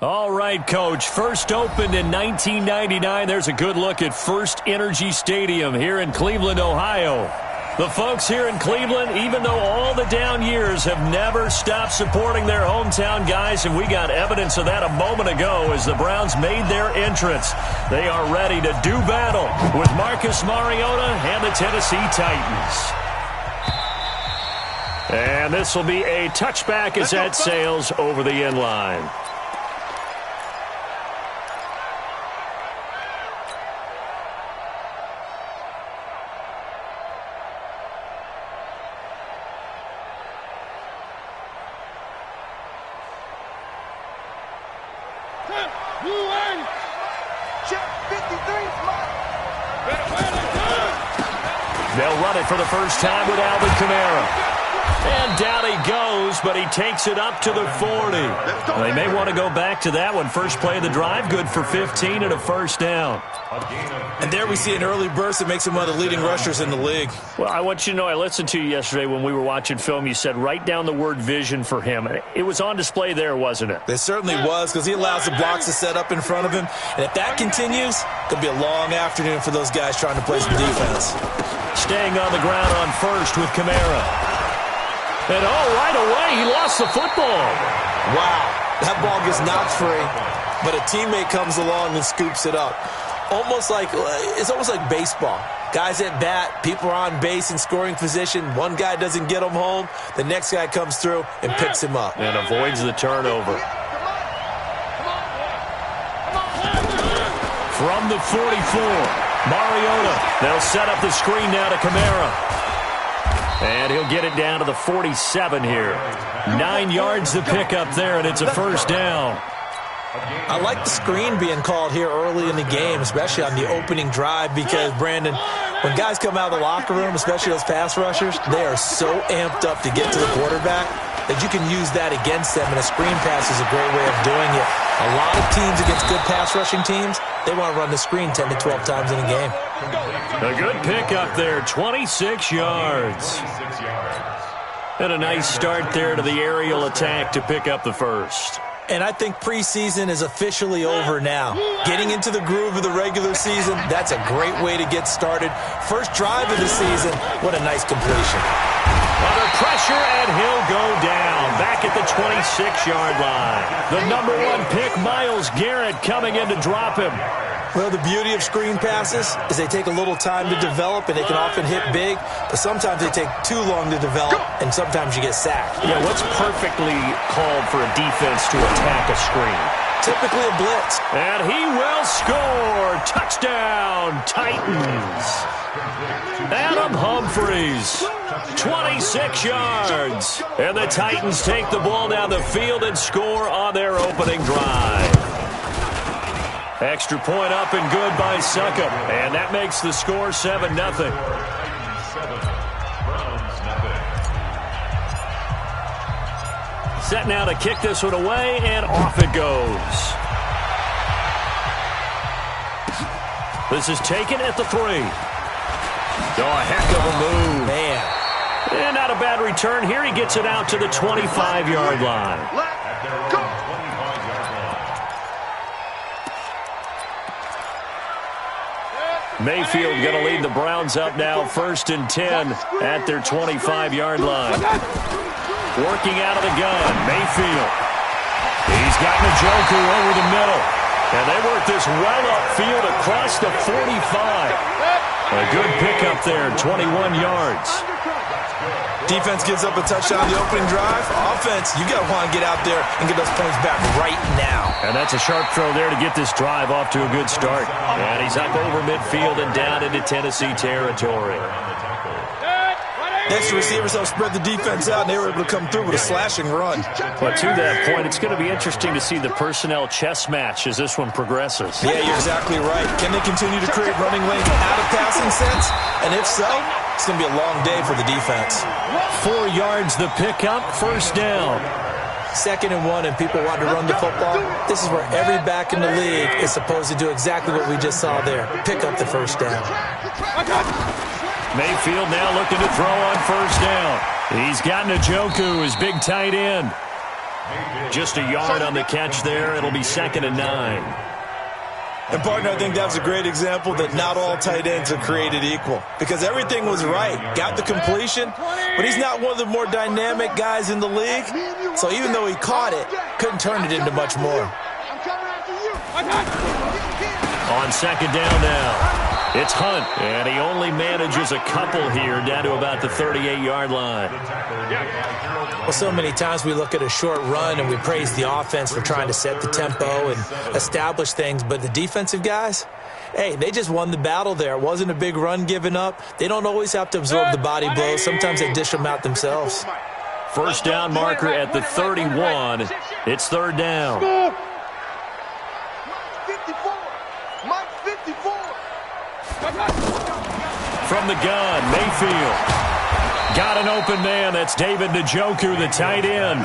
All right, Coach. First opened in 1999. There's a good look at First Energy Stadium here in Cleveland, Ohio. The folks here in Cleveland, even though all the down years, have never stopped supporting their hometown guys, and we got evidence of that a moment ago as the Browns made their entrance. They are ready to do battle with Marcus Mariota and the Tennessee Titans. And this will be a touchback as that sails over the end line. They'll run it for the first time with Alvin Kamara. And down he goes, but he takes it up to the 40. Well, they may want to go back to that one. First play of the drive, good for 15 and a first down. And there we see an early burst that makes him one of the leading rushers in the league. Well, I want you to know, I listened to you yesterday when we were watching film. You said write down the word vision for him. It was on display there, wasn't it? It certainly was, because he allows the blocks to set up in front of him. And if that continues, it'll be a long afternoon for those guys trying to play some defense. Staying on the ground on first with Kamara. And, right away, he lost the football. Wow, that ball gets knocked free, but a teammate comes along and scoops it up. It's almost like baseball. Guys at bat, people are on base in scoring position. One guy doesn't get him home. The next guy comes through and picks him up. And avoids the turnover. From the 44, Mariota. They'll set up the screen now to Kamara. And he'll get it down to the 47 here. 9 yards to pick up there, and it's a first down. I like the screen being called here early in the game, especially on the opening drive, because, Brandon, when guys come out of the locker room, especially those pass rushers, they are so amped up to get to the quarterback that you can use that against them, and a screen pass is a great way of doing it. A lot of teams against good pass rushing teams, they want to run the screen 10 to 12 times in a game. A good pick up there, 26 yards. And a nice start there to the aerial attack to pick up the first. And I think preseason is officially over now. Getting into the groove of the regular season, that's a great way to get started. First drive of the season, what a nice completion. Under pressure, and he'll go down. Back at the 26-yard line. The number 1 pick, Myles Garrett, coming in to drop him. Well, the beauty of screen passes is they take a little time to develop, and they can often hit big, but sometimes they take too long to develop, and sometimes you get sacked. Yeah, what's perfectly called for a defense to attack a screen? Typically a blitz. And he will score. Touchdown, Titans. Adam Humphries, 26 yards. And the Titans take the ball down the field and score on their opening drive. Extra point up and good by Succop. And that makes the score 7-0. Set now to kick this one away, and off it goes. This is taken at the 3. A heck of a move. Man. And not a bad return here. He gets it out to the 25-yard line. Mayfield going to lead the Browns up now, 1st and 10 at their 25-yard line. Working out of the gun, Mayfield. He's got Njoku over the middle. And they work this well upfield across the 45. A good pickup there, 21 yards. Defense gives up a touchdown on the opening drive. Offense, you got to want to get out there and get those points back right now. And that's a sharp throw there to get this drive off to a good start. And he's up over midfield and down into Tennessee territory. Next, the receivers help spread the defense out, and they were able to come through with a slashing run. But to that point, it's going to be interesting to see the personnel chess match as this one progresses. Yeah, you're exactly right. Can they continue to create running lanes out of passing sets? And if so, it's going to be a long day for the defense. 4 yards the pickup, first down. 2nd and 1, and people want to run the football. This is where every back in the league is supposed to do exactly what we just saw there. Pick up the first down. Mayfield now looking to throw on first down. He's got Njoku, his big tight end. Just a yard on the catch there. It'll be 2nd and 9. And, partner, I think that was a great example that not all tight ends are created equal, because everything was right. Got the completion, but he's not one of the more dynamic guys in the league. So even though he caught it, couldn't turn it into much more. On 2nd down now, it's Hunt, and he only manages a couple here down to about the 38-yard line. Well, so many times we look at a short run and we praise the offense for trying to set the tempo and establish things, but the defensive guys, hey, they just won the battle there. It wasn't a big run given up. They don't always have to absorb the body blows. Sometimes they dish them out themselves. First down marker at the 31. It's 3rd down. From the gun, Mayfield. Got an open man. That's David Njoku, the tight end.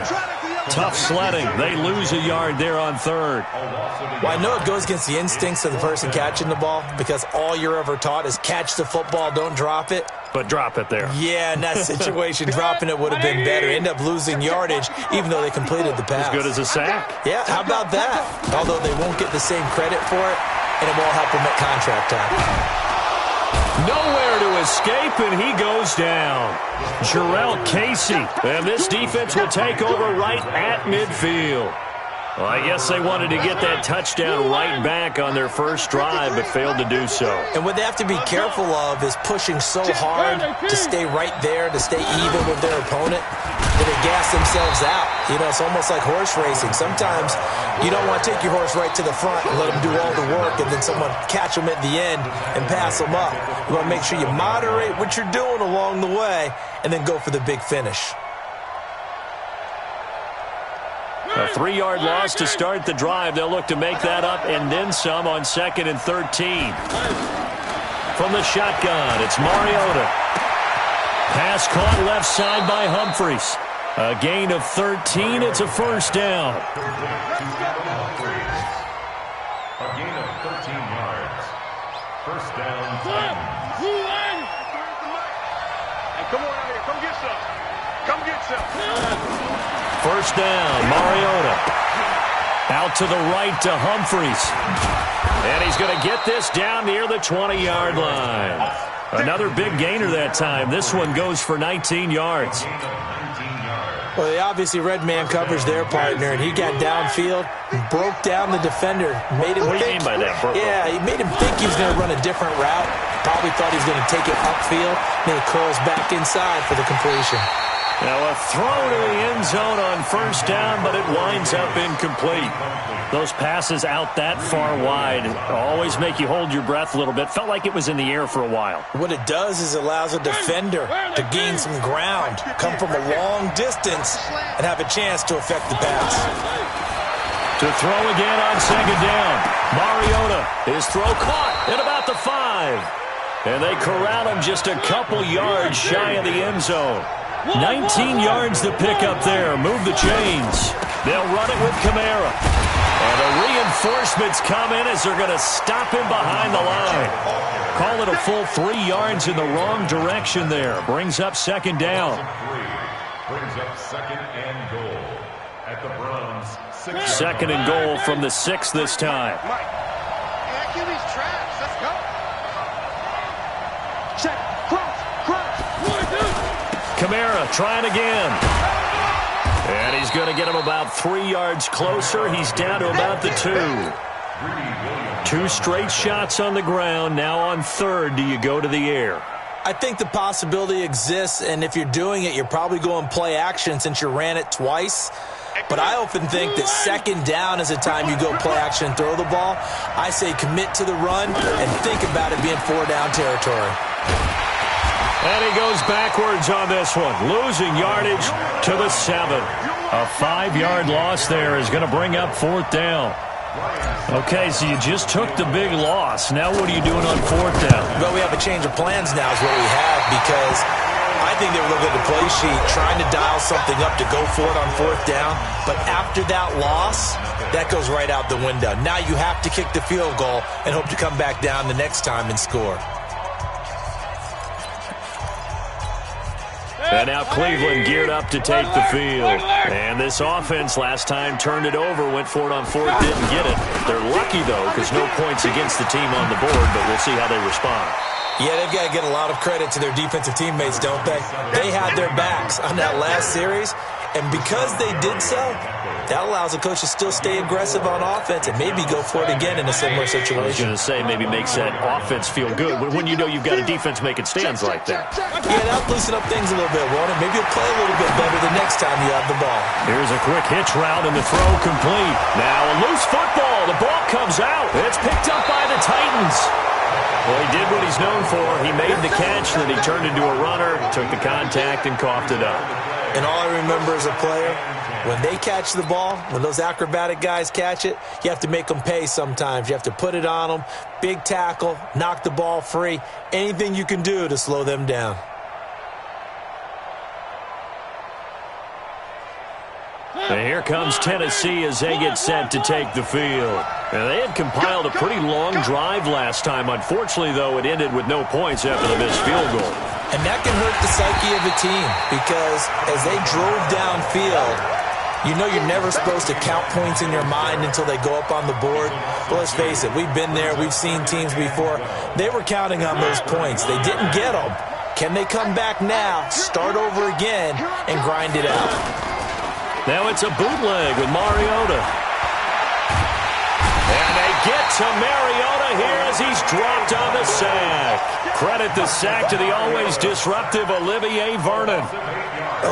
Tough sledding. They lose a yard there on 3rd. Well, I know it goes against the instincts of the person catching the ball, because all you're ever taught is catch the football, don't drop it. But drop it there. Yeah, in that situation, dropping it would have been better. End up losing yardage, even though they completed the pass. As good as a sack. Yeah, how about that? Although they won't get the same credit for it, and it won't help them at contract time. Nowhere to escape, and he goes down. Jarrell Casey, and this defense will take over right at midfield. Well, I guess they wanted to get that touchdown right back on their first drive, but failed to do so. And what they have to be careful of is pushing so hard to stay right there, to stay even with their opponent, that they gas themselves out. You know, it's almost like horse racing. Sometimes you don't want to take your horse right to the front and let them do all the work, and then someone catch them at the end and pass them up. You want to make sure you moderate what you're doing along the way and then go for the big finish. A 3-yard loss to start the drive. They'll look to make that up and then some on 2nd and 13. From the shotgun, it's Mariota. Pass caught left side by Humphries. A gain of 13. It's a first down. A gain of 13 yards. First down, Titans. Hey, come on out here. Come get some. Come get some. First down, Mariota. Out to the right to Humphries. And he's going to get this down near the 20-yard line. Another big gainer that time. This one goes for 19 yards. Well, they obviously read man coverage their partner, and he got downfield, broke down the defender, made him What do you mean by that? Yeah, he made him think he was going to run a different route. Probably thought he was going to take it upfield. Then he curls back inside for the completion. Now a throw to the end zone on first down, but it winds up incomplete. Those passes out that far wide always make you hold your breath a little bit. Felt like it was in the air for a while. What it does is it allows a defender to gain some ground, come from a long distance, and have a chance to affect the pass. To throw again on second down. Mariota, his throw caught at about the 5. And they corral him just a couple yards shy of the end zone. 19 yards to pick up there. Move the chains. They'll run it with Kamara. And the reinforcements come in as they're going to stop him behind the line. Call it a full 3 yards in the wrong direction there. Brings up second down. Brings up 2nd and goal at the Browns. 2nd and goal from the 6 this time. QB's trash. Let's go. Check. Cross. Kamara trying again. And he's going to get him about 3 yards closer. He's down to about the 2. 2 straight shots on the ground. Now on 3rd, do you go to the air? I think the possibility exists, and if you're doing it, you're probably going play action since you ran it twice. But I often think that second down is the time you go play action and throw the ball. I say commit to the run and think about it being 4-down territory. And he goes backwards on this one, losing yardage to the 7. A 5-yard loss there is going to bring up 4th down. Okay, so you just took the big loss. Now what are you doing on 4th down? Well, we have a change of plans now is what we have, because I think they were looking at the play sheet, trying to dial something up to go for it on 4th down. But after that loss, that goes right out the window. Now you have to kick the field goal and hope to come back down the next time and score. And now Cleveland geared up to take the field. And this offense last time turned it over, went for it on fourth, didn't get it. They're lucky, though, because no points against the team on the board, but we'll see how they respond. Yeah, they've got to get a lot of credit to their defensive teammates, don't they? They had their backs on that last series, and because they did so, that allows the coach to still stay aggressive on offense and maybe go for it again in a similar situation. I was going to say maybe makes that offense feel good when you know you've got a defense making stands like that. Yeah, that'll loosen up things a little bit, won't it? Maybe you'll play a little bit better the next time you have the ball. Here's a quick hitch route and the throw complete. Now a loose football. The ball comes out. It's picked up by the Titans. Well, he did what he's known for. He made the catch, then he turned into a runner, took the contact, and coughed it up. And all I remember as a player, when they catch the ball, when those acrobatic guys catch it, you have to make them pay sometimes. You have to put it on them, big tackle, knock the ball free, anything you can do to slow them down. And here comes Tennessee as they get set to take the field. Now, they had compiled a pretty long drive last time. Unfortunately, though, it ended with no points after the missed field goal. And that can hurt the psyche of a team because as they drove downfield, you know you're never supposed to count points in your mind until they go up on the board. But let's face it, we've been there. We've seen teams before. They were counting on those points. They didn't get them. Can they come back now, start over again, and grind it out? Now it's a bootleg with Mariota. And they get to Mariota here as he's dropped on the sack. Credit the sack to the always disruptive Olivier Vernon.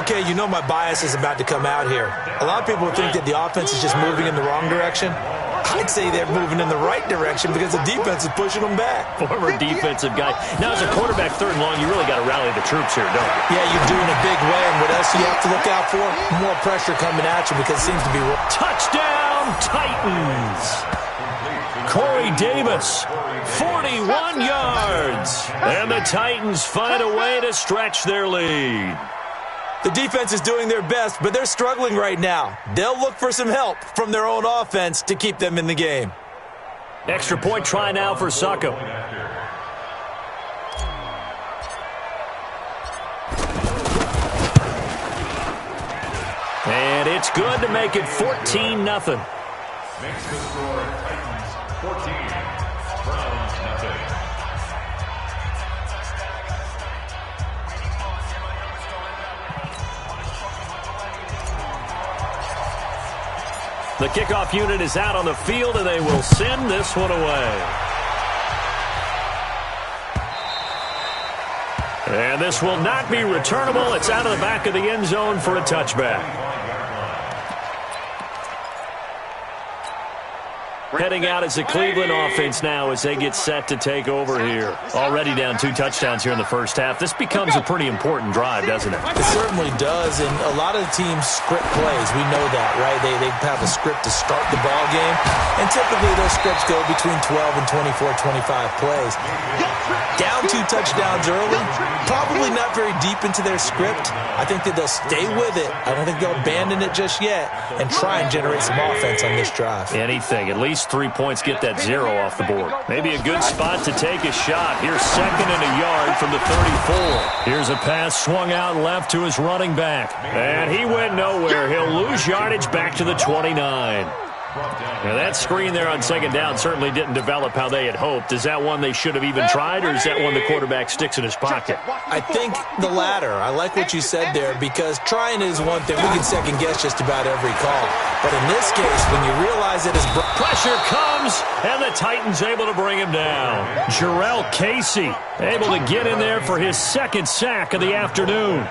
Okay, you know my bias is about to come out here. A lot of people think that the offense is just moving in the wrong direction. I'd say they're moving in the right direction because the defense is pushing them back. Former defensive guy. Now, as a quarterback, third and long, you really got to rally the troops here, don't you? Yeah, you do in a big way. And what else do you have to look out for? More pressure coming at you because it seems to be... Touchdown, Titans! Corey Davis, 41 yards. And the Titans find a way to stretch their lead. The defense is doing their best, but they're struggling right now. They'll look for some help from their own offense to keep them in the game. Extra point try now for Succo. And it's good to make it 14-0. Makes the score Titans 14, Browns 0. The kickoff unit is out on the field, and they will send this one away. And this will not be returnable. It's out of the back of the end zone for a touchback. Heading out as the Cleveland offense now as they get set to take over here. Already down 2 touchdowns here in the first half. This becomes a pretty important drive, doesn't it? It certainly does, and a lot of the teams script plays. We know that, right? They have a script to start the ball game, and typically those scripts go between 12 and 24, 25 plays. Down 2 touchdowns early, probably not very deep into their script. I think that they'll stay with it. I don't think they'll abandon it just yet and try and generate some offense on this drive. Anything. At least 3 points, get that 0 off the board. Maybe a good spot to take a shot. Here's 2nd and a yard from the 34. Here's a pass swung out left to his running back. And he went nowhere. He'll lose yardage back to the 29. Now that screen there on 2nd down certainly didn't develop how they had hoped. Is that one they should have even tried, or is that one the quarterback sticks in his pocket? I think the latter. I like what you said there because trying is one thing. We can second guess just about every call. But in this case, when you realize it is... Pressure comes, and the Titans able to bring him down. Jarrell Casey able to get in there for his 2nd sack of the afternoon.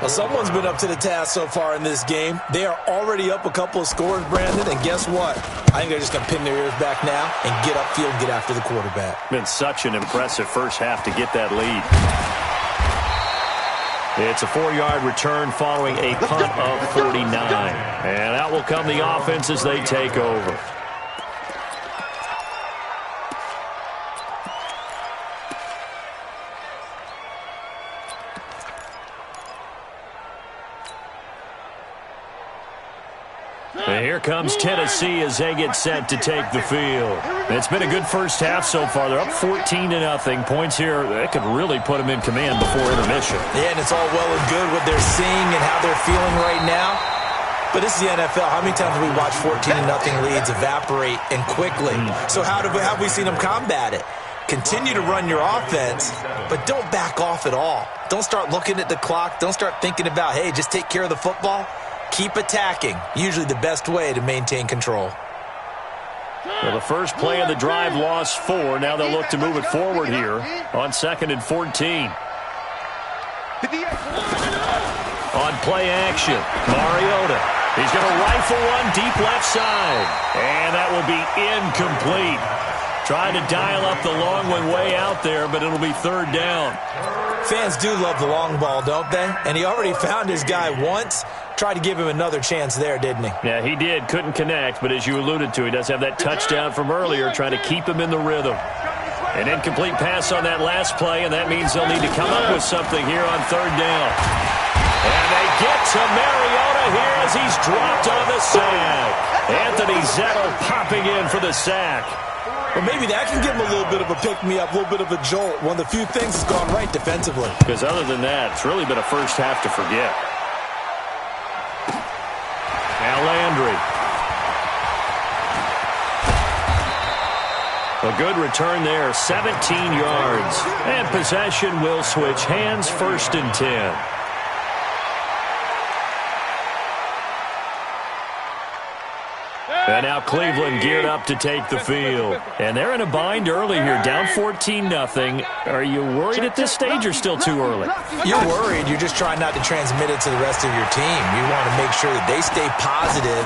Well, someone's been up to the task so far in this game. They are already up a couple of scores, Brandon, and guess what? I think they're just going to pin their ears back now and get upfield and get after the quarterback. Been such an impressive first half to get that lead. It's a 4-yard return following a punt of 49. And out will come the offense as they take over. And here comes Tennessee as they get set to take the field. It's been a good first half so far. They're up 14-0. Points here, that could really put them in command before intermission. Yeah, and it's all well and good what they're seeing and how they're feeling right now. But this is the NFL. How many times have we watched 14-0 leads evaporate and quickly? So how have we seen them combat it? Continue to run your offense, but don't back off at all. Don't start looking at the clock. Don't start thinking about, hey, just take care of the football. Keep attacking. Usually the best way to maintain control. Well, the first play of the drive lost 4. Now they'll look to move it forward here on 2nd and 14. On play action, Mariota. He's going to rifle one deep left side. And that will be incomplete. Trying to dial up the long one way out there, but it'll be 3rd down. Fans do love the long ball, don't they? And he already found his guy once. Tried to give him another chance there, didn't he? Yeah, he did. Couldn't connect, but as you alluded to, he does have that touchdown from earlier, trying to keep him in the rhythm. An incomplete pass on that last play, and that means they'll need to come up with something here on 3rd down. And they get to Mariota here as he's dropped on the sack. Anthony Zettel popping in for the sack. Well, maybe that can give him a little bit of a pick-me-up, a little bit of a jolt. One of the few things that's gone right defensively. Because other than that, it's really been a first half to forget. Now Landry. A good return there, 17 yards. And possession will switch hands, 1st and 10. And now Cleveland geared up to take the field. And they're in a bind early here, down 14-0. Are you worried at this stage or still too early? You're worried. You're just trying not to transmit it to the rest of your team. You want to make sure that they stay positive.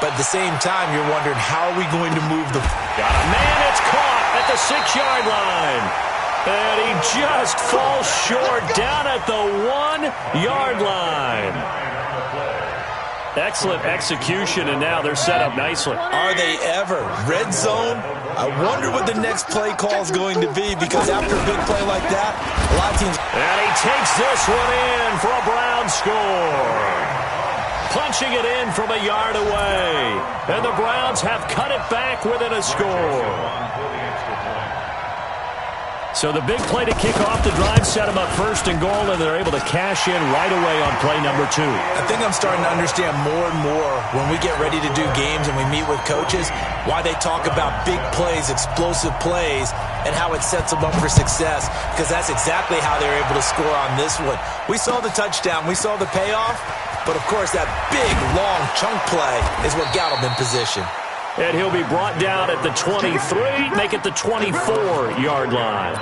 But at the same time, you're wondering, how are we going to move the... Got a man, it's caught at the 6-yard line. And he just falls short down at the 1-yard line. Excellent execution, and now they're set up nicely. Are they ever? Red zone? I wonder what the next play call is going to be, because after a big play like that, a lot of teams... And he takes this one in for a Brown score. Punching it in from a yard away. And the Browns have cut it back within a score. So the big play to kick off the drive set them up 1st and goal, and they're able to cash in right away on play number 2. I think I'm starting to understand more and more when we get ready to do games and we meet with coaches, why they talk about big plays, explosive plays, and how it sets them up for success, because that's exactly how they're able to score on this one. We saw the touchdown. We saw the payoff. But, of course, that big, long chunk play is what got him in position. And he'll be brought down at the 23, make it the 24-yard line.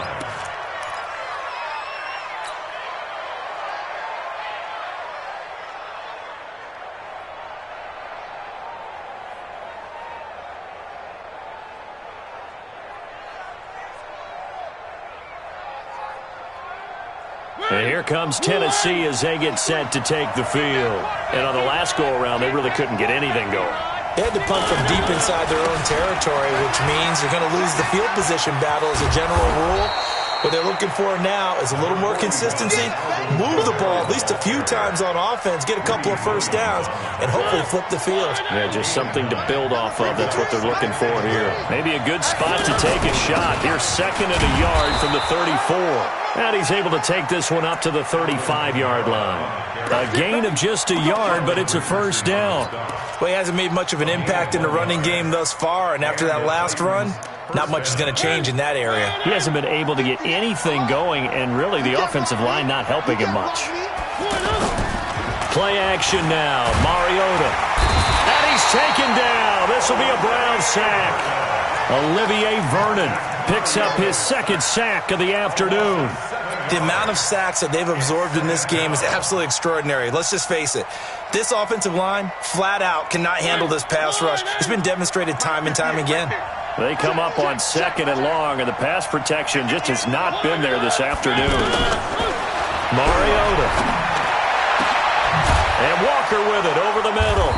And here comes Tennessee as they get set to take the field. And on the last go-around, they really couldn't get anything going. They had to punt from deep inside their own territory, which means you're going to lose the field position battle as a general rule. What they're looking for now is a little more consistency, move the ball at least a few times on offense, get a couple of first downs, and hopefully flip the field. Yeah, just something to build off of. That's what they're looking for here. Maybe a good spot to take a shot. Here's 2nd and a yard from the 34. And he's able to take this one up to the 35-yard line. A gain of just a yard, but it's a 1st down. Well, he hasn't made much of an impact in the running game thus far, and after that last run, not much is going to change in that area. He hasn't been able to get anything going, and really the offensive line not helping him much. Play action now, Mariota. And he's taken down. This will be a Brown sack. Olivier Vernon picks up his 2nd sack of the afternoon. The amount of sacks that they've absorbed in this game is absolutely extraordinary. Let's just face it. This offensive line, flat out, cannot handle this pass rush. It's been demonstrated time and time again. They come up on 2nd and long, and the pass protection just has not been there this afternoon. Mariota. And Walker with it over the middle.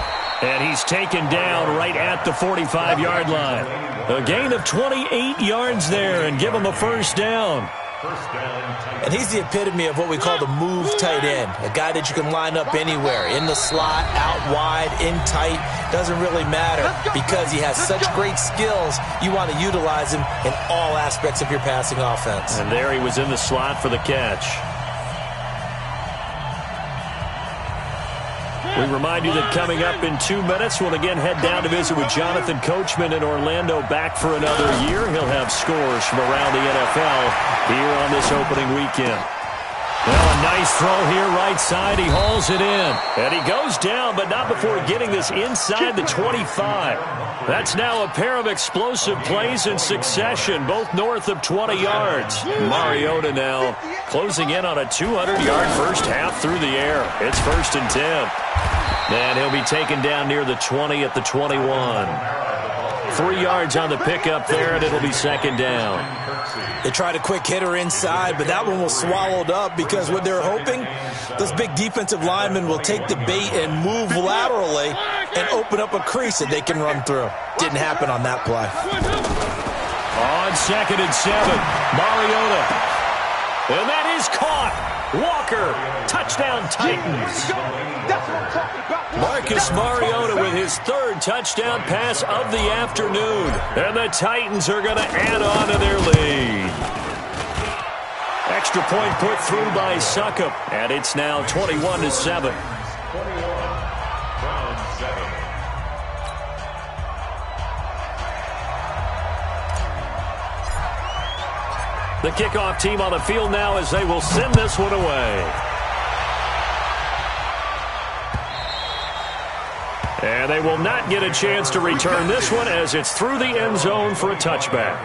And he's taken down right at the 45-yard line. A gain of 28 yards there and give him a 1st down. First down, Titans. And he's the epitome of what we call the move tight end, a guy that you can line up anywhere, in the slot, out wide, in tight, doesn't really matter because he has such great skills. You want to utilize him in all aspects of your passing offense. And there he was in the slot for the catch. We remind you that coming up in 2 minutes, we'll again head down to visit with Jonathan Coachman in Orlando, back for another year. He'll have scores from around the NFL here on this opening weekend. Well, a nice throw here, right side. He hauls it in. And he goes down, but not before getting this inside the 25. That's now a pair of explosive plays in succession, both north of 20 yards. Mariota now closing in on a 200-yard first half through the air. It's 1st and 10. And he'll be taken down near the 20 at the 21. 3 yards on the pickup there, and it'll be 2nd down. They tried a quick hitter inside, but that one was swallowed up because what they're hoping, those big defensive linemen will take the bait and move laterally and open up a crease that they can run through. Didn't happen on that play. On 2nd and 7, Mariota. And that is caught. Walker, touchdown Titans. Marcus Mariota with his 3rd touchdown pass of the afternoon. And the Titans are going to add on to their lead. Extra point put through by Succop. And it's now 21-7. The kickoff team on the field now as they will send this one away. And they will not get a chance to return this one as it's through the end zone for a touchback.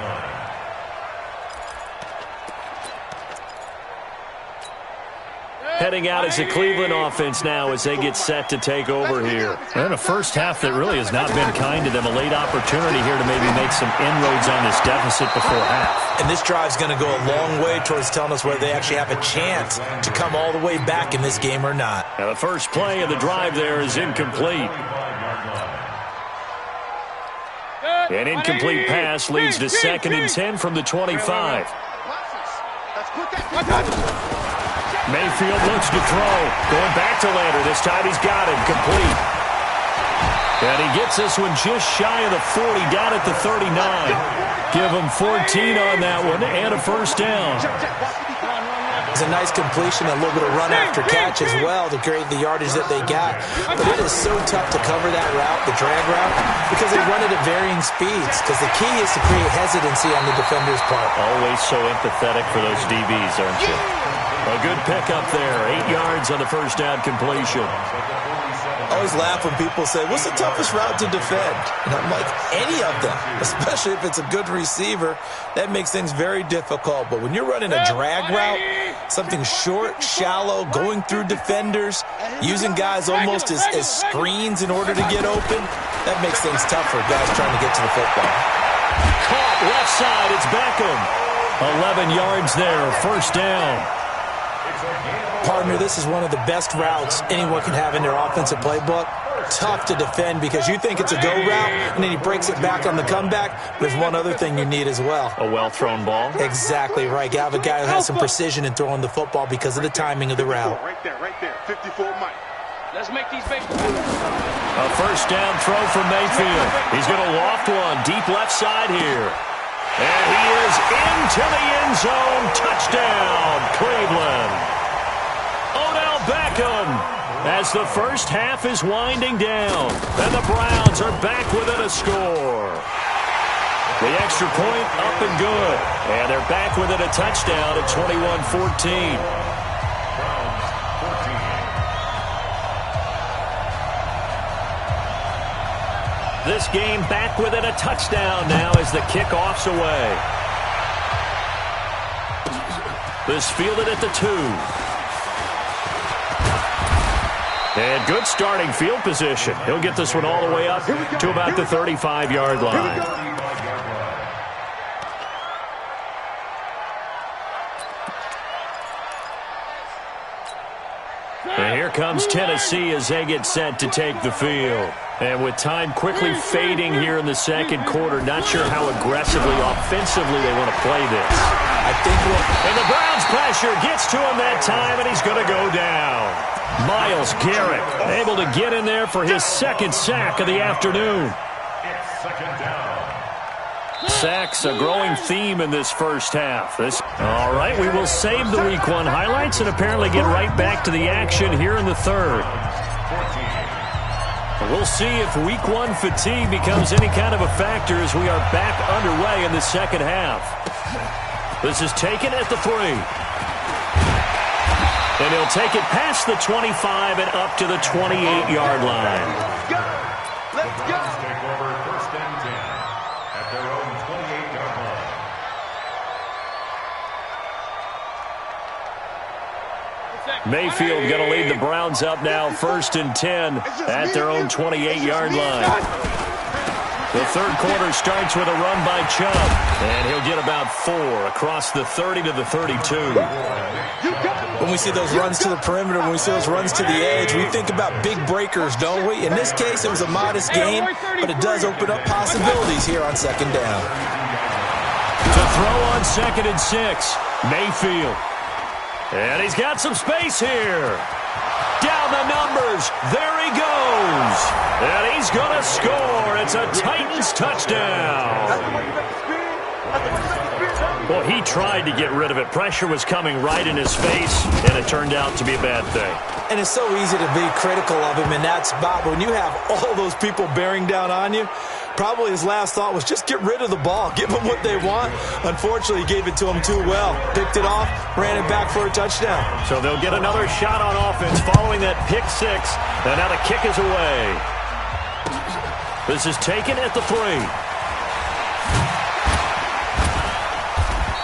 Heading out is the Cleveland offense now as they get set to take over here. And a first half that really has not been kind to them. A late opportunity here to maybe make some inroads on this deficit before half. And this drive's going to go a long way towards telling us whether they actually have a chance to come all the way back in this game or not. Now the first play of the drive there is incomplete. An incomplete pass leads to 2nd and 10 from the 25. Mayfield looks to throw. Going back to Lander. This time he's got him. Complete. And he gets this one just shy of the 40, down at the 39. Give him 14 on that one and a first down. It's a nice completion, a little bit of run after catch as well to create the yardage that they got. But it is so tough to cover that route, the drag route, because they run it at varying speeds. Because the key is to create hesitancy on the defender's part. Always so empathetic for those DBs, aren't you? A good pickup there. 8 yards on the first down completion. I always laugh when people say, what's the toughest route to defend? And I'm like, any of them, especially if it's a good receiver. That makes things very difficult. But when you're running a drag route, something short, shallow, going through defenders, using guys almost as screens in order to get open, that makes things tough for guys trying to get to the football. Caught left side. It's Beckham. 11 yards there. First down. Partner, this is one of the best routes anyone can have in their offensive playbook. Tough to defend because you think it's a go route, and then he breaks it back on the comeback. There's one other thing you need as well. A well-thrown ball? Exactly right. You have a guy who has some precision in throwing the football because of the timing of the route. Right there. 54 Mike. Let's make these babies. A first down throw from Mayfield. He's going to loft one deep left side here. And he is into the end zone. Touchdown, Cleveland. Odell Beckham as the first half is winding down. And the Browns are back within a score. The extra point up and good. And they're back within a touchdown at 21-14. This game back within a touchdown now as the kickoff's away. This fielded at the 2. And good starting field position. He'll get this one all the way up to about the 35-yard line. And here comes Tennessee as they get set to take the field. And with time quickly fading here in the second quarter, not sure how aggressively, offensively they want to play this. I think and the Browns pressure gets to him that time, and he's going to go down. Myles Garrett able to get in there for his second sack of the afternoon. It's second down. Sacks, a growing theme in this first half. All right, we will save the Week 1 highlights and apparently get right back to the action here in the third. We'll see if Week 1 fatigue becomes any kind of a factor as we are back underway in the second half. This is taken at the 3. And he'll take it past the 25 and up to the 28-yard line. Let's go. Take over first and 10 at their own 28-yard line. Mayfield going to lead the Browns up now, first and 10 at their own 28-yard line. The third quarter starts with a run by Chubb, and he'll get about 4 across the 30 to the 32. when we see those runs to the perimeter, when we see those runs to the edge, we think about big breakers, don't we? In this case, it was a modest gain, but it does open up possibilities here on second down. To throw on 2nd and 6, Mayfield. And he's got some space here. Down the numbers. There he goes. And he's going to score. It's a Titans touchdown. Well, he tried to get rid of it. Pressure was coming right in his face, and it turned out to be a bad thing. And it's so easy to be critical of him in that spot. But when you have all those people bearing down on you, probably his last thought was just get rid of the ball. Give them what they want. Unfortunately, he gave it to them too well. Picked it off, ran it back for a touchdown. So they'll get another shot on offense following that pick six. And now the kick is away. This is taken at the 3.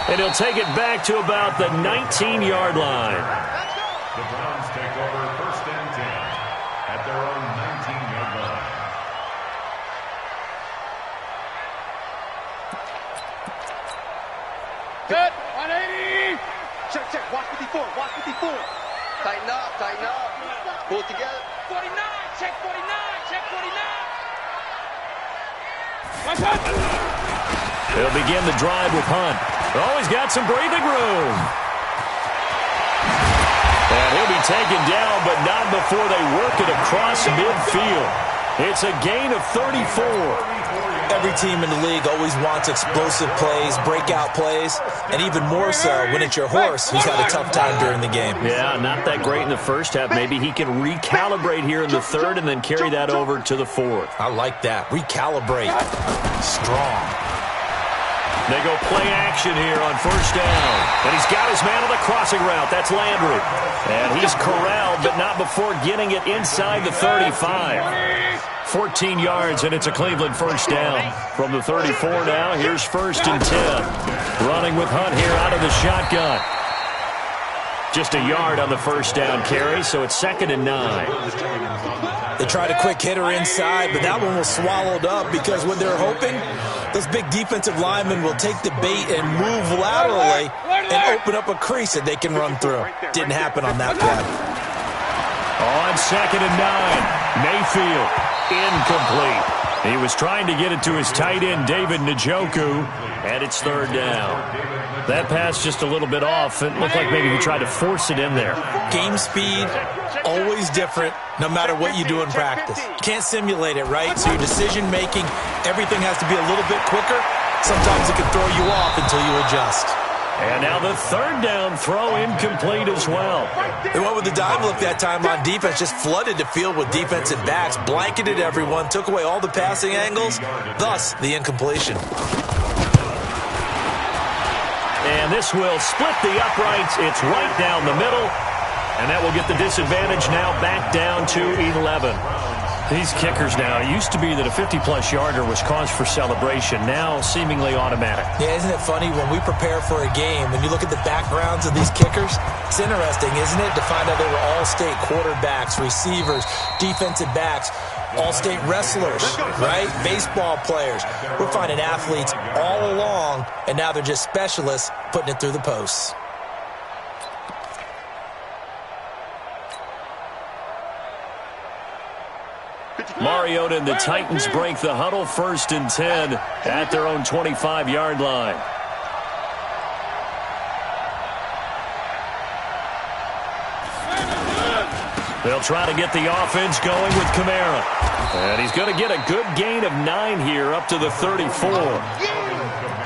And he'll take it back to about the 19-yard line. The Browns take over 1st and 10 at their own 19-yard line. Good. 180. Check, check. Watch 54. Watch 54. Tighten up. Tighten up. Pull it together. 49. Check 49. Check 49. Watch out. They'll begin the drive with Hunt. Oh, he's got some breathing room. And he'll be taken down, but not before they work it across midfield. It's a gain of 34. Every team in the league always wants explosive plays, breakout plays, and even more so when it's your horse who's had a tough time during the game. Yeah, not that great in the first half. Maybe he can recalibrate here in the third and then carry that over to the fourth. I like that. Recalibrate. Strong. They go play action here on 1st down. And he's got his man on the crossing route. That's Landry. And he's corralled, but not before getting it inside the 35. 14 yards, and it's a Cleveland 1st down. From the 34 now, here's 1st and 10. Running with Hunt here out of the shotgun. Just a yard on the 1st down carry, so it's 2nd and 9. They tried a quick hitter inside, but that one was swallowed up because what they're hoping, those big defensive linemen will take the bait and move laterally and open up a crease that they can run through. Didn't happen on that play. On 2nd and 9, Mayfield, incomplete. He was trying to get it to his tight end, David Njoku, and it's 3rd down. That pass just a little bit off. It looked like maybe he tried to force it in there. Game speed, always different, no matter what you do in practice. You can't simulate it, right? So your decision-making, everything has to be a little bit quicker. Sometimes it can throw you off until you adjust. And now the 3rd down throw incomplete as well. They went with the dime look that time on defense, just flooded the field with defensive backs, blanketed everyone, took away all the passing angles, thus the incompletion. And this will split the uprights. It's right down the middle. And that will get the disadvantage now back down to 11. These kickers now, it used to be that a 50-plus yarder was cause for celebration. Now seemingly automatic. Yeah, isn't it funny when we prepare for a game, when you look at the backgrounds of these kickers, it's interesting, isn't it, to find out they were all-state quarterbacks, receivers, defensive backs, all-state wrestlers, right? Baseball players. We're finding athletes all along, and now they're just specialists putting it through the posts. Mariota and the Titans break the huddle, 1st and 10 at their own 25-yard line. They'll try to get the offense going with Kamara. And he's going to get a good gain of 9 here up to the 34.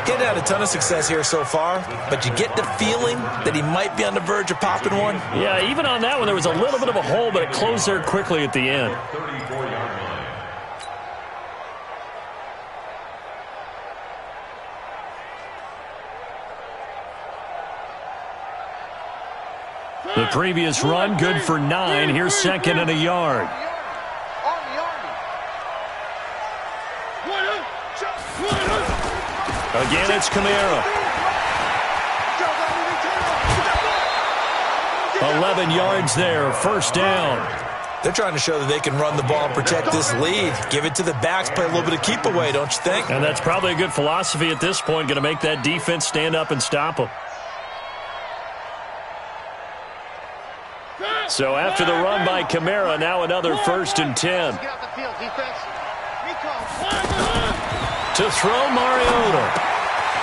Getting had a ton of success here so far, but you get the feeling that he might be on the verge of popping one. Yeah, even on that one, there was a little bit of a hole, but it closed there quickly at the end. 34-yard line. The previous run, good for 9. Here's 2nd and a yard. Again, it's Kamara. 11 yards there, 1st down. They're trying to show that they can run the ball and protect this lead. Give it to the backs, play a little bit of keep away, don't you think? And that's probably a good philosophy at this point, going to make that defense stand up and stop them. So after the run by Kamara, now another 1st and 10. To throw, Mariota.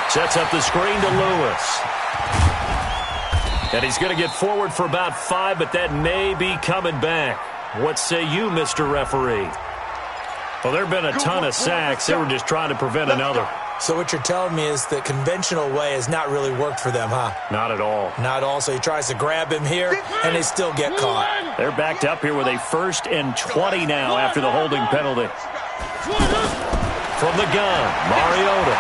Sets up the screen to Lewis. And he's going to get forward for about 5, but that may be coming back. What say you, Mr. Referee? Well, there have been a ton of sacks. They were just trying to prevent another. So what you're telling me is the conventional way has not really worked for them, huh? Not at all. Not at all. So he tries to grab him here, and they still get caught. They're backed up here with a 1st and 20 now after the holding penalty. From the gun, Mariota.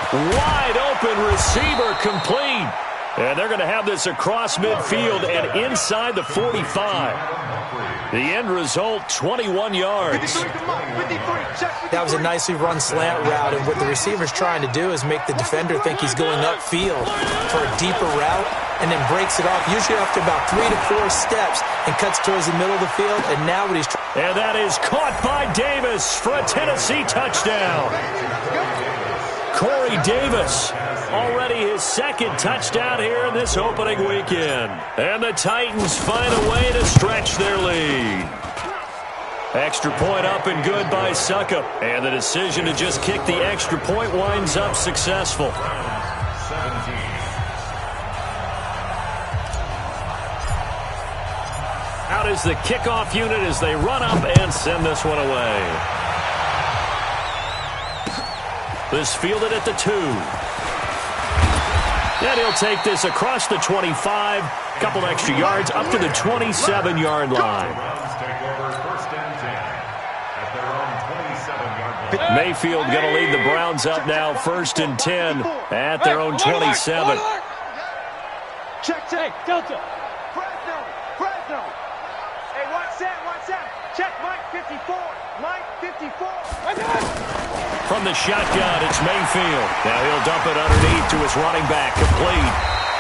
Wide open receiver complete. And they're going to have this across midfield and inside the 45. The end result, 21 yards. That was a nicely run slant route, and what the receiver's trying to do is make the defender think he's going upfield for a deeper route and then breaks it off, usually after about 3 to 4 steps, and cuts towards the middle of the field. And now what he's trying. And that is caught by Davis for a Tennessee touchdown. Corey Davis, already his 2nd touchdown here in this opening weekend. And the Titans find a way to stretch their lead. Extra point up and good by Suckup. And the decision to just kick the extra point winds up successful. 17. Out is the kickoff unit as they run up and send this one away. This fielded at the 2. And he'll take this across the 25, couple extra yards up to the 27-yard line. Mayfield going to lead the Browns up now, 1st and 10 at their own 27. Check, Delta. Fresno. Hey, watch that. Check, Mike 54. From the shotgun, it's Mayfield. Now he'll dump it underneath to his running back, complete.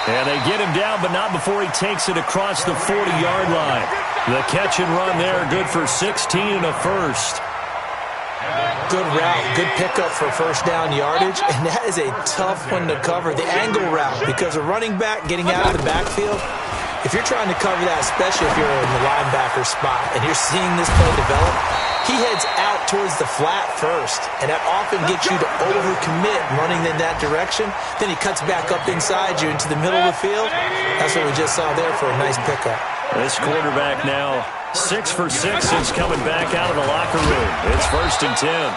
And they get him down, but not before he takes it across the 40-yard line. The catch and run there, good for 16 and a 1st. Good route, good pickup for 1st down yardage, and that is a tough one to cover, the angle route, because a running back getting out of the backfield, if you're trying to cover that, especially if you're in the linebacker spot and you're seeing this play develop, he heads out towards the flat first, and that often gets you to overcommit running in that direction. Then he cuts back up inside you into the middle of the field. That's what we just saw there for a nice pickup. This quarterback now 6 for 6 since coming back out of the locker room. It's 1st and 10.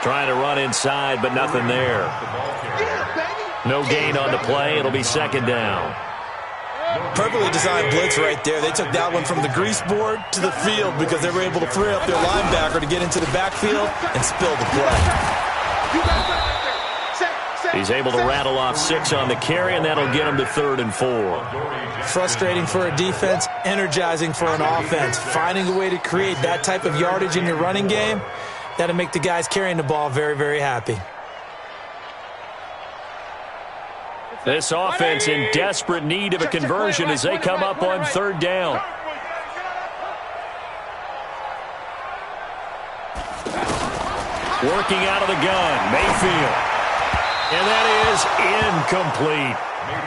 Trying to run inside, but nothing there. No gain on the play. It'll be 2nd down. Perfectly designed blitz right there. They took that one from the grease board to the field because they were able to free up their linebacker to get into the backfield and spill the play. He's able to rattle off 6 on the carry, and that'll get him to 3rd and 4. Frustrating for a defense, energizing for an offense. Finding a way to create that type of yardage in your running game, that'll make the guys carrying the ball very, very happy. This offense in desperate need of a conversion as they come up on 3rd down. Working out of the gun, Mayfield. And that is incomplete.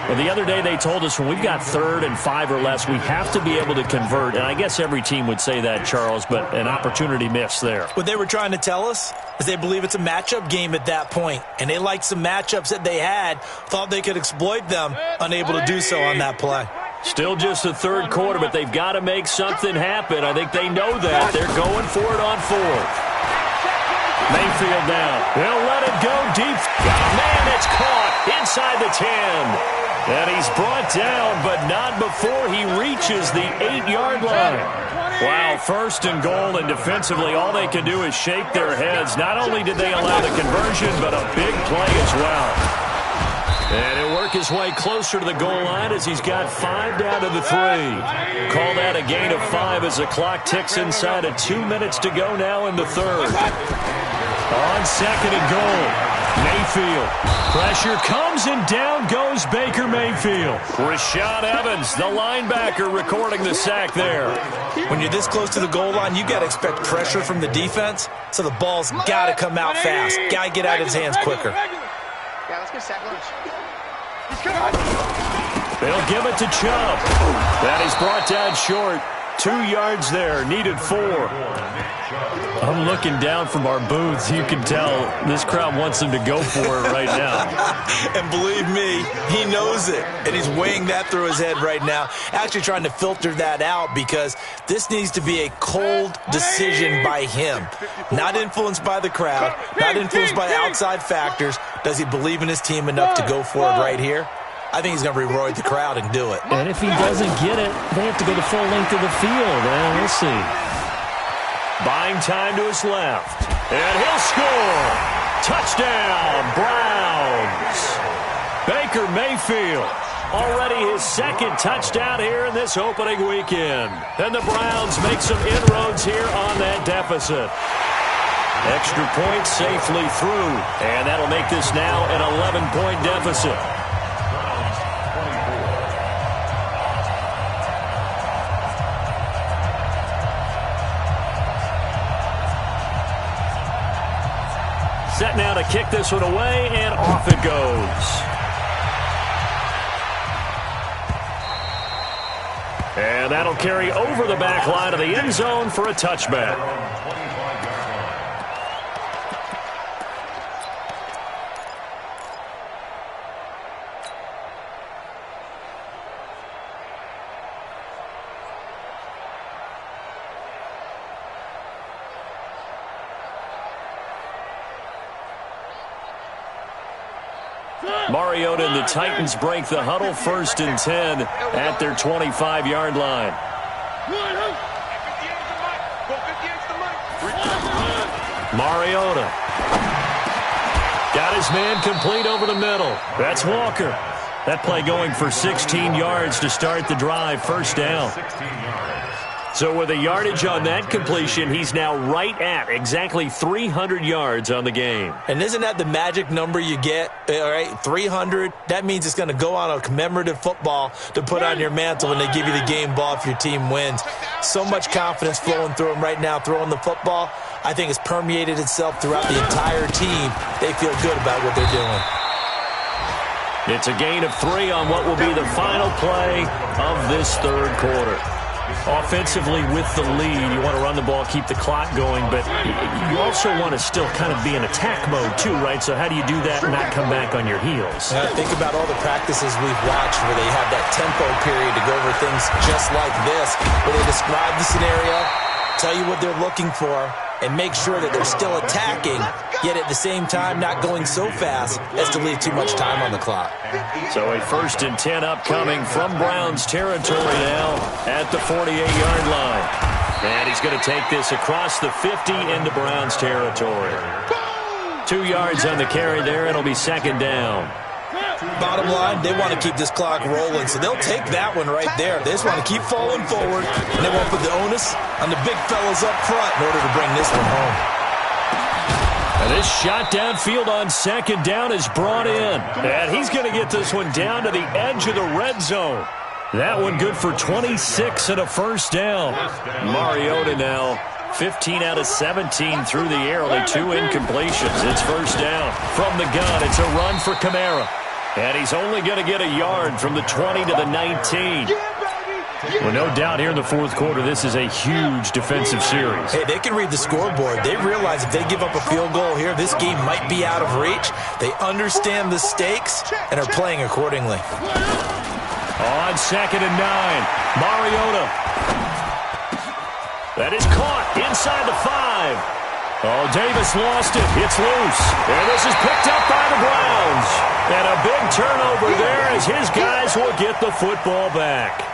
Well, the other day they told us when we've got 3rd and 5 or less, we have to be able to convert. And I guess every team would say that, Charles, but an opportunity missed there. What they were trying to tell us is they believe it's a matchup game at that point. And they liked some matchups that they had, thought they could exploit them, unable to do so on that play. Still just the 3rd quarter, but they've got to make something happen. I think they know that. They're going for it on 4th. Mayfield down. They'll let it go deep. Man, it's caught inside the 10. And he's brought down, but not before he reaches the 8-yard line. Wow, 1st and goal, and defensively all they can do is shake their heads. Not only did they allow the conversion, but a big play as well. And he'll work his way closer to the goal line as he's got 5 down to the 3. Call that a gain of 5 as the clock ticks inside of 2 minutes to go now in the 3rd. On 2nd and goal, Mayfield. Pressure comes and down goes Baker Mayfield. Rashaan Evans, the linebacker, recording the sack there. When you're this close to the goal line, you got to expect pressure from the defense, so the ball's got to come out fast. Got to get out of his hands quicker. Yeah, let's get sack lunch. They'll give it to Chubb. That is brought down short. 2 yards there, needed 4. I'm looking down from our booths. You can tell this crowd wants them to go for it right now. And believe me, he knows it. And he's weighing that through his head right now. Actually trying to filter that out because this needs to be a cold decision by him. Not influenced by the crowd. Not influenced by outside factors. Does he believe in his team enough to go for it right here? I think he's going to reward the crowd and do it. And if he doesn't get it, they have to go the full length of the field. And we'll see. Buying time to his left. And he'll score. Touchdown, Browns. Baker Mayfield. Already his 2nd touchdown here in this opening weekend. And the Browns make some inroads here on that deficit. Extra point safely through. And that'll make this now an 11-point deficit. Set now to kick this one away, and off it goes. And that'll carry over the back line of the end zone for a touchback. Mariota and the Titans break the huddle, 1st and 10 at their 25-yard line. Mariota. Got his man complete over the middle. That's Walker. That play going for 16 yards to start the drive, 1st down. So with a yardage on that completion, he's now right at exactly 300 yards on the game. And isn't that the magic number you get? All right, 300. That means it's going to go on a commemorative football to put on your mantle when they give you the game ball if your team wins. So much confidence flowing through him right now, throwing the football. I think it's permeated itself throughout the entire team. They feel good about what they're doing. It's a gain of 3 on what will be the final play of this 3rd quarter. Offensively with the lead, you want to run the ball, keep the clock going, but you also want to still kind of be in attack mode too, right? So how do you do that and not come back on your heels? Think about all the practices we've watched where they have that tempo period to go over things just like this, where they describe the scenario, tell you what they're looking for, and make sure that they're still attacking, yet at the same time not going so fast as to leave too much time on the clock. So a 1st and 10 upcoming from Browns territory now at the 48-yard line. And he's going to take this across the 50 into Browns territory. 2 yards on the carry there. It'll be 2nd down. Bottom line, they want to keep this clock rolling, so they'll take that one right there. They just want to keep falling forward, and they won't put the onus on the big fellas up front in order to bring this one home. And this shot downfield on 2nd down is brought in. And he's going to get this one down to the edge of the red zone. That one good for 26 and a 1st down. Mariota now 15 out of 17 through the air, only 2 incompletions. It's first down. From the gun, it's a run for Kamara. And he's only going to get a yard from the 20 to the 19. Well, no doubt here in the fourth quarter, this is a huge defensive series. Hey, they can read the scoreboard. They realize if they give up a field goal here, this game might be out of reach. They understand the stakes and are playing accordingly. On 2nd and 9, Mariota. That is caught inside the 5. Oh, Davis lost it. It's loose. And this is picked up by the Browns. And a big turnover there as his guys will get the football back.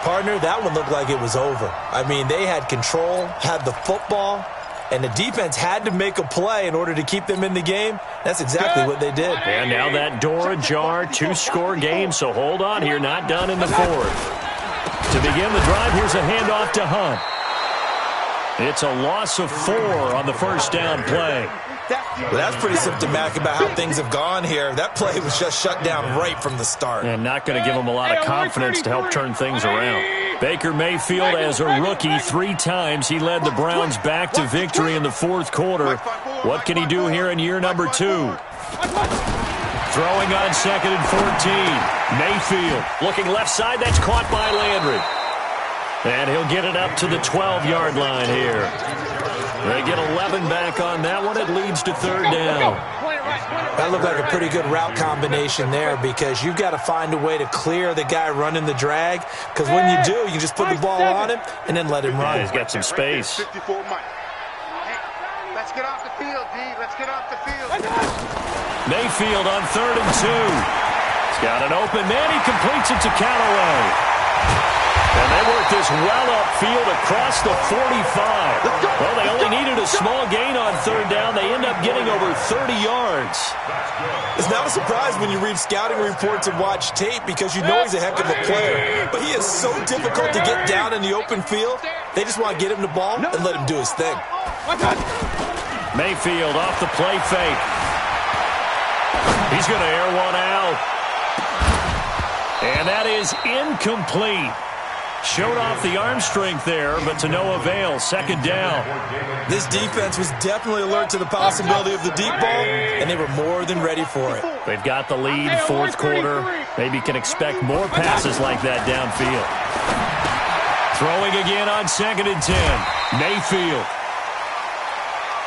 Partner, that one looked like it was over. I mean, they had control, had the football, and the defense had to make a play in order to keep them in the game. That's exactly what they did. And now that door ajar, 2-score game, so hold on here, not done in the fourth. To begin the drive, here's a handoff to Hunt. It's a loss of 4 on the first down play. Well, that's pretty symptomatic about how things have gone here. That play was just shut down right from the start. And not going to give them a lot of confidence to help turn things around. Baker Mayfield, as a rookie, 3 times he led the Browns back to victory in the fourth quarter. What can he do here in year number 2? Throwing on 2nd and 14. Mayfield looking left side. That's caught by Landry. And he'll get it up to the 12-yard line here. They get 11 back on that one. It leads to 3rd down. That looked like a pretty good route combination there because you've got to find a way to clear the guy running the drag because when you do, you just put the ball on him and then let him run. He's got some space. Let's get off the field, D. Let's get off the field. Mayfield on 3rd and 2. He's got an open man. He completes it to Callaway. And they work this well upfield across the 45. Well, they only needed a small gain on 3rd down. They end up getting over 30 yards. It's not a surprise when you read scouting reports and watch tape because you know he's a heck of a player. But he is so difficult to get down in the open field. They just want to get him the ball and let him do his thing. Mayfield off the play fake. He's going to air one out. And that is incomplete. Showed off the arm strength there, but to no avail. 2nd down. This defense was definitely alert to the possibility of the deep ball, and they were more than ready for it. They've got the lead, fourth quarter. Maybe can expect more passes like that downfield. Throwing again on 2nd and 10. Mayfield.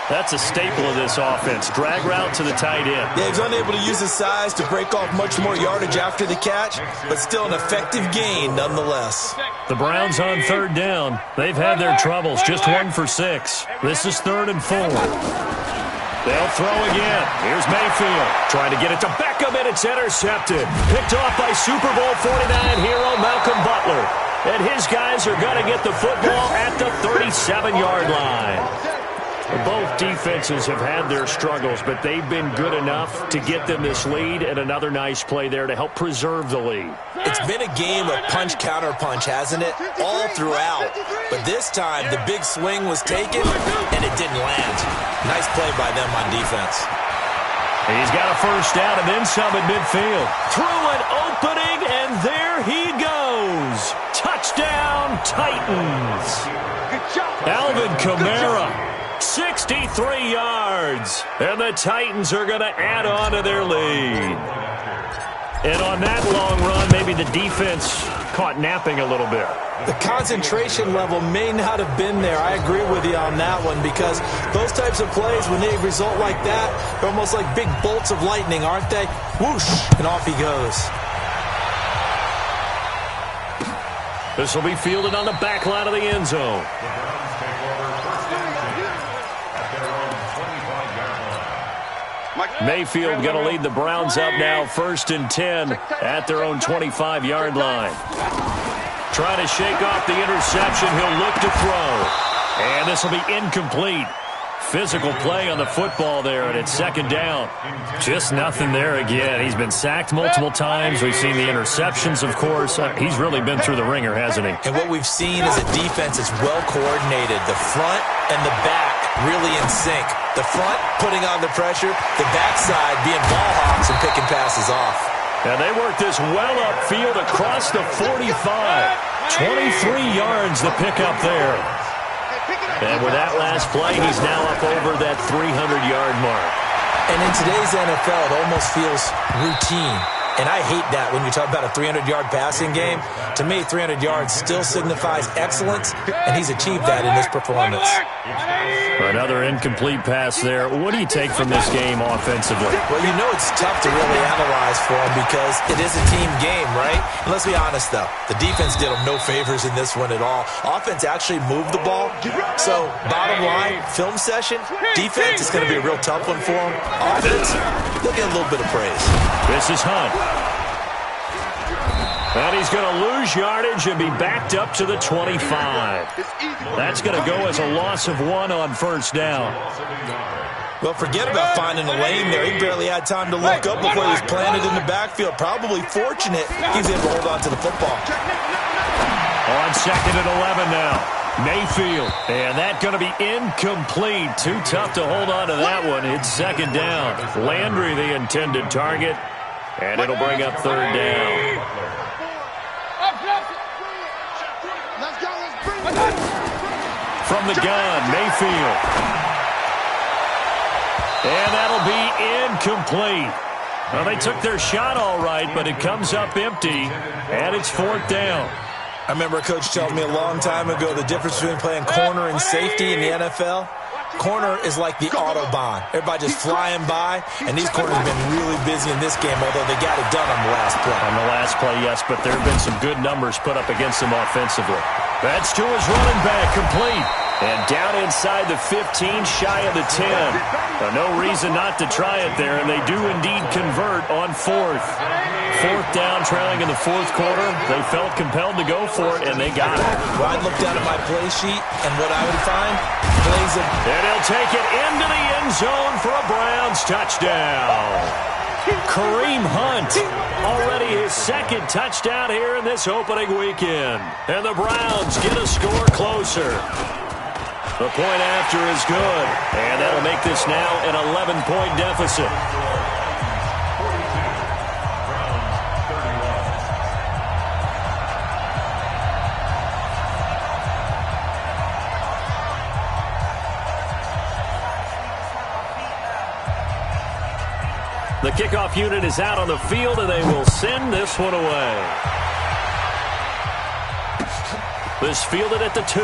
That's a staple of this offense. Drag route to the tight end. Yeah, he's unable to use his size to break off much more yardage after the catch, but still an effective gain nonetheless. The Browns on 3rd down. They've had their troubles. Just 1 for 6. This is 3rd and 4. They'll throw again. Here's Mayfield. Trying to get it to Beckham, and it's intercepted. Picked off by Super Bowl 49 hero Malcolm Butler. And his guys are going to get the football at the 37-yard line. Both defenses have had their struggles, but they've been good enough to get them this lead, and another nice play there to help preserve the lead. It's been a game of punch-counter-punch, hasn't it? All throughout. But this time, the big swing was taken, and it didn't land. Nice play by them on defense. He's got a first down and then some at midfield. Through an opening, and there he goes. Touchdown, Titans. Alvin Kamara. 63 yards, and the Titans are going to add on to their lead. And on that long run, maybe the defense caught napping a little bit. The concentration level may not have been there. I agree with you on that one because those types of plays, when they result like that, they're almost like big bolts of lightning, aren't they? Whoosh, and off he goes. This will be fielded on the back line of the end zone. Mayfield going to lead the Browns up now, 1st and 10 at their own 25-yard line. Trying to shake off the interception. He'll look to throw. And this will be incomplete. Physical play on the football there, and it's 2nd down. Just nothing there again. He's been sacked multiple times. We've seen the interceptions, of course. He's really been through the ringer, hasn't he? And what we've seen is a defense that's well coordinated. The front and the back really in sync. The front putting on the pressure, the backside being ball hawks and picking passes off. And they work this well upfield across the 45. 23 yards the pickup there. And with that last play, he's now up over that 300-yard mark. And in today's NFL, it almost feels routine. And I hate that when you talk about a 300-yard passing game. To me, 300 yards still signifies excellence, and he's achieved that in this performance. Another incomplete pass there. What do you take from this game offensively? Well, you know it's tough to really analyze for him because it is a team game, right? And let's be honest, though. The defense did him no favors in this one at all. Offense actually moved the ball. So, bottom line, film session, defense is going to be a real tough one for him. Offense, they'll get a little bit of praise. This is Hunt. And he's going to lose yardage and be backed up to the 25. That's going to go as a loss of 1 on first down. Well, forget about finding a lane there. He barely had time to look up before he was planted in the backfield. Probably fortunate he's able to hold on to the football. On 2nd and 11 now. Mayfield. And that's going to be incomplete. Too tough to hold on to that one. It's 2nd down. Landry, the intended target. And it'll bring up 3rd down. From the gun, Mayfield. And that'll be incomplete. Well, they took their shot all right, but it comes up empty, and it's 4th down. I remember a coach telling me a long time ago the difference between playing corner and safety in the NFL. Corner is like the Autobahn. Everybody just flying by, and these corners have been really busy in this game, although they got it done on the last play. On the last play, yes, but there have been some good numbers put up against them offensively. That's to his running back, complete. And down inside the 15, shy of the 10. No reason not to try it there, and they do indeed convert on 4th. 4th down, trailing in the 4th quarter. They felt compelled to go for it, and they got it. Well, I'd look down at my play sheet, and what I would find, plays of... And he'll take it into the end zone for a Browns touchdown. Kareem Hunt, already his 2nd touchdown here in this opening weekend. And the Browns get a score closer. The point after is good, and that'll make this now an 11-point deficit. The kickoff unit is out on the field, and they will send this one away. This fielded at the 2.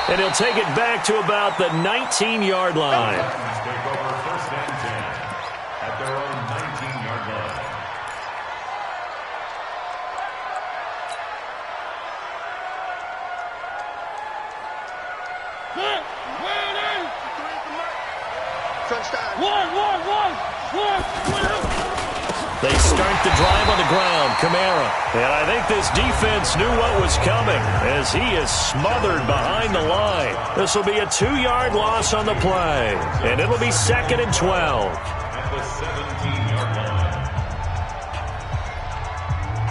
And he'll take it back to about the 19-yard line. Take over 1st and 10 at their own 19-yard line. They start the drive on the ground. Kamara. And I think this defense knew what was coming as he is smothered behind the line. This will be a 2-yard loss on the play. And it'll be 2nd and 12. At the 17-yard line.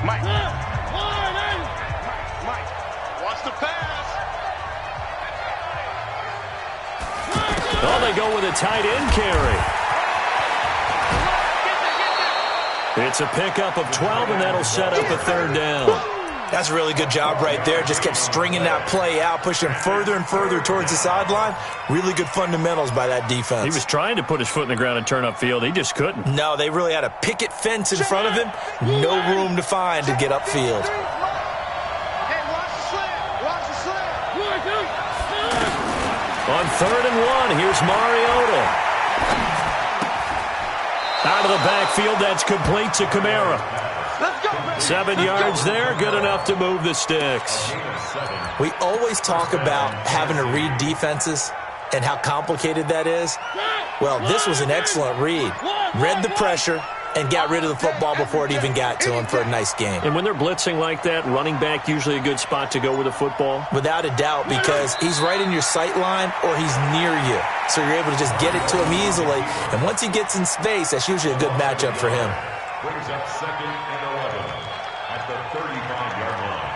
Mike, watch the pass. Oh, they go with a tight end carry. It's a pickup of 12, and that'll set up a 3rd down. That's a really good job right there. Just kept stringing that play out, pushing further and further towards the sideline. Really good fundamentals by that defense. He was trying to put his foot in the ground and turn upfield. He just couldn't. No, they really had a picket fence in front of him. No room to find to get upfield. On 3rd and 1, here's Mariota. Out of the backfield, that's complete to Kamara. 7 yards there, good enough to move the sticks. We always talk about having to read defenses and how complicated that is. Well, this was an excellent read. Read the pressure and got rid of the football before it even got to him for a nice game. And when they're blitzing like that, running back usually a good spot to go with the football? Without a doubt, because he's right in your sight line or he's near you. So you're able to just get it to him easily. And once he gets in space, that's usually a good matchup for him. Brings up 2nd and 11 at the 35-yard line.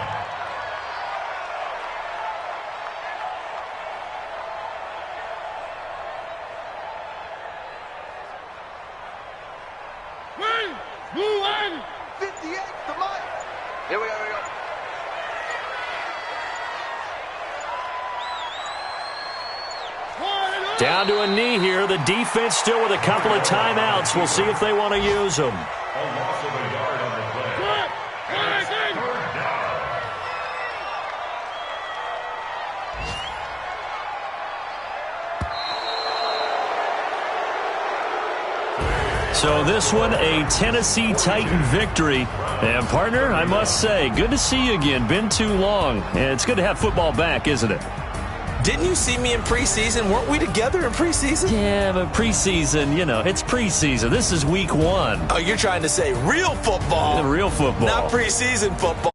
Move on! 58 to Mike. Here we go, Down to a knee here. The defense still with a couple of timeouts. We'll see if they want to use them. A loss of a yard on the play. And it's third down. So this one, a Tennessee Titan victory. And, partner, I must say, good to see you again. Been too long. And it's good to have football back, isn't it? Didn't you see me in preseason? Weren't we together in preseason? Yeah, but preseason, you know, it's preseason. This is week 1. Oh, you're trying to say real football. The real football. Not preseason football.